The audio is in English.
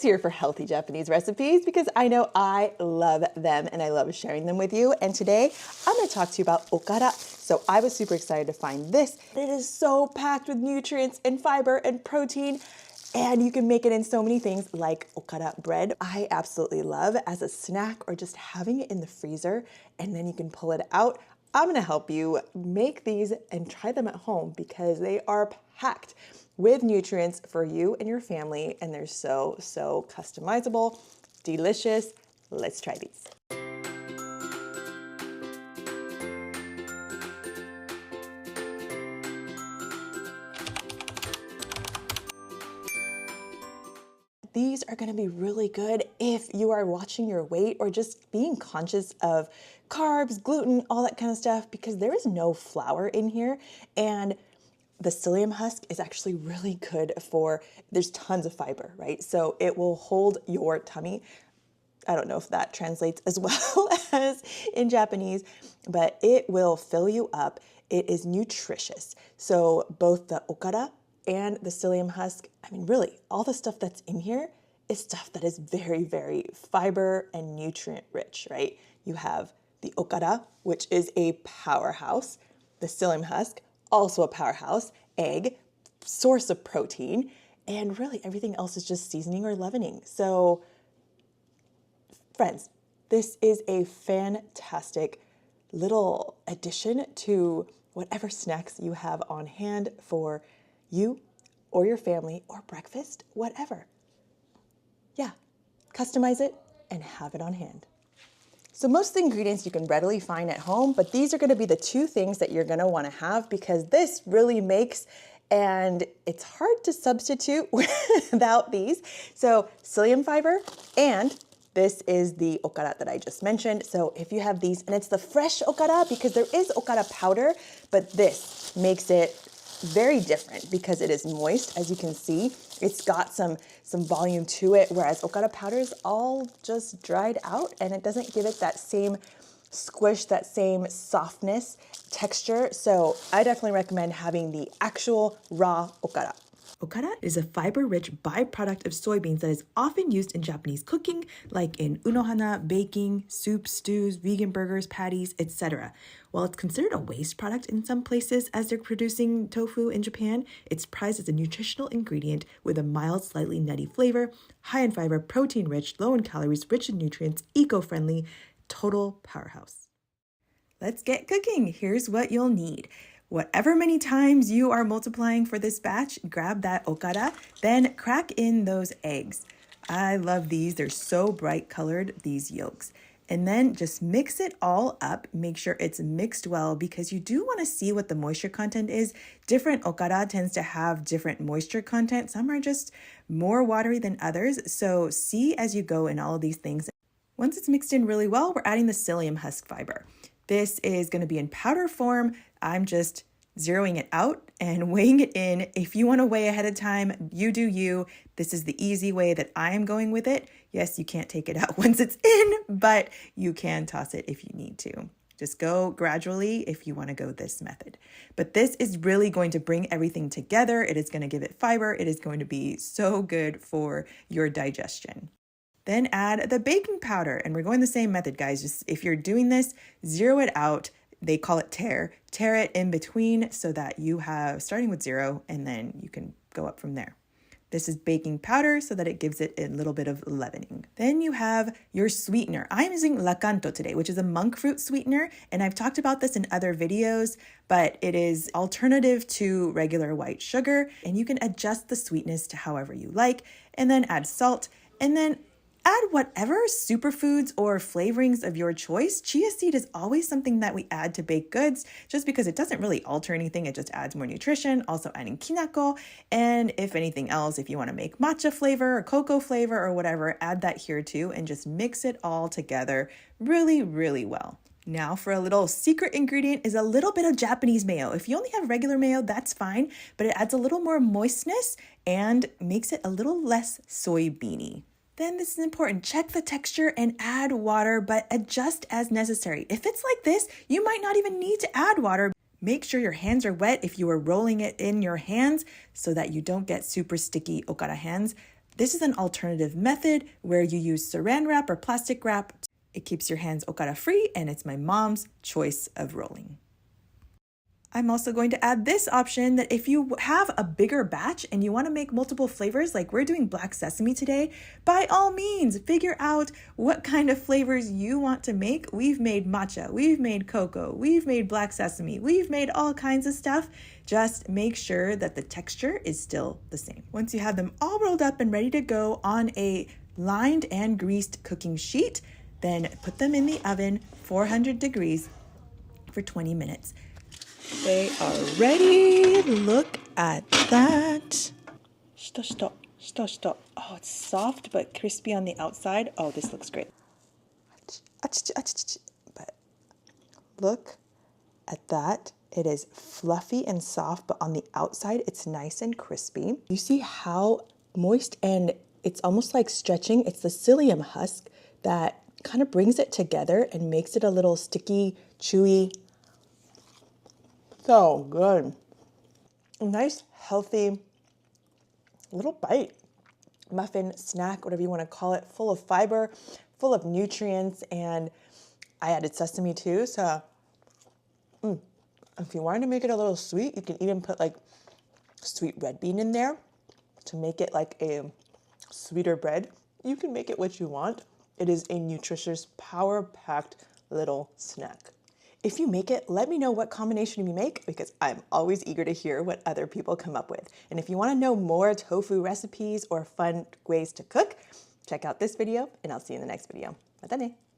Here for healthy Japanese recipes because I know I love them and I love sharing them with you. And today I'm going to talk to you about okara. So I was super excited to find this. It is so packed with nutrients and fiber and protein, and you can make it in so many things like okara bread. I absolutely love as a snack or just having it in the freezer and then you can pull it out. I'm going to help you make these and try them at home because they are packed with nutrients for you and your family, and they're so customizable, delicious. Let's try these. These are going to be really good if you are watching your weight or just being conscious of carbs, gluten, all that kind of stuff, because there is no flour in here, and the psyllium husk is actually really good for, there's tons of fiber, right? So it will hold your tummy. I don't know if that translates as well as in Japanese, but it will fill you up. It is nutritious. So both the okara and the psyllium husk, I mean, really, all the stuff that's in here is stuff that is very fiber and nutrient rich, right? You have the okara, which is a powerhouse, the psyllium husk, also a powerhouse, egg, source of protein, and really everything else is just seasoning or leavening. So friends, this is a fantastic little addition to whatever snacks you have on hand for you or your family or breakfast, whatever. Yeah, customize it and have it on hand. So most of the ingredients you can readily find at home, but these are going to be the two things that you're going to want to have because this really makes, and it's hard to substitute without these. So psyllium fiber, and this is the okara that I just mentioned. So if you have these, and it's the fresh okara because there is okara powder, but this makes it very different because it is moist. As you can see, it's got some volume to it, whereas okara powder is all just dried out and it doesn't give it that same squish, that same softness, texture. So I definitely recommend having the actual raw okara. Okara is a fiber-rich byproduct of soybeans that is often used in Japanese cooking, like in unohana, baking, soups, stews, vegan burgers, patties, etc. While it's considered a waste product in some places as they're producing tofu in Japan, it's prized as a nutritional ingredient with a mild, slightly nutty flavor, high in fiber, protein-rich, low in calories, rich in nutrients, eco-friendly, total powerhouse. Let's get cooking. Here's what you'll need. Whatever many times you are multiplying for this batch, grab that okara, then crack in those eggs. I love these. They're so bright colored, these yolks. And then just mix it all up. Make sure it's mixed well because you do want to see what the moisture content is. Different okara tends to have different moisture content. Some are just more watery than others. So see as you go in all of these things. Once it's mixed in really well, we're adding the psyllium husk fiber. This is going to be in powder form. I'm just zeroing it out and weighing it in. If you want to weigh ahead of time, you do you. This is the easy way that I am going with it. Yes, you can't take it out once it's in, but you can toss it if you need to. Just go gradually if you want to go this method. But this is really going to bring everything together. It is going to give it fiber. It is going to be so good for your digestion. Then add the baking powder, and we're going the same method, guys. Just if you're doing this, zero it out. They call it tear it in between so that you have starting with 0 and then you can go up from there. This is baking powder so that it gives it a little bit of leavening. Then you have your sweetener. I'm using lakanto today, which is a monk fruit sweetener, and I've talked about this in other videos, but it is alternative to regular white sugar, and you can adjust the sweetness to however you like, and then add salt, and then add whatever superfoods or flavorings of your choice. Chia seed is always something that we add to baked goods just because it doesn't really alter anything. It just adds more nutrition. Also adding kinako. And if anything else, if you want to make matcha flavor or cocoa flavor or whatever, add that here too and just mix it all together really, really well. Now for a little secret ingredient is a little bit of Japanese mayo. If you only have regular mayo, that's fine, but it adds a little more moistness and makes it a little less soybeany. Then this is important. Check the texture and add water, but adjust as necessary. If it's like this, you might not even need to add water. Make sure your hands are wet if you are rolling it in your hands so that you don't get super sticky okara hands. This is an alternative method where you use saran wrap or plastic wrap. It keeps your hands okara free, and it's my mom's choice of rolling. I'm also going to add this option that if you have a bigger batch and you want to make multiple flavors, like we're doing black sesame today, by all means, figure out what kind of flavors you want to make. We've made matcha, we've made cocoa, we've made black sesame, we've made all kinds of stuff. Just make sure that the texture is still the same. Once you have them all rolled up and ready to go on a lined and greased cooking sheet, then put them in the oven, 400 degrees for 20 minutes. They are ready. Look at that. Shito. Oh, it's soft but crispy on the outside. Oh, this looks great. But look at that. It is fluffy and soft, but on the outside, it's nice and crispy. You see how moist, and it's almost like stretching. It's the psyllium husk that kind of brings it together and makes it a little sticky, chewy. So good. A nice, healthy little bite. Muffin, snack, whatever you want to call it, full of fiber, full of nutrients, and I added sesame too. So if you wanted to make it a little sweet, you can even put like sweet red bean in there to make it like a sweeter bread. You can make it what you want. It is a nutritious, power-packed little snack. If you make it, let me know what combination you make, because I'm always eager to hear what other people come up with. And if you want to know more tofu recipes or fun ways to cook, check out this video, and I'll see you in the next video. Matane!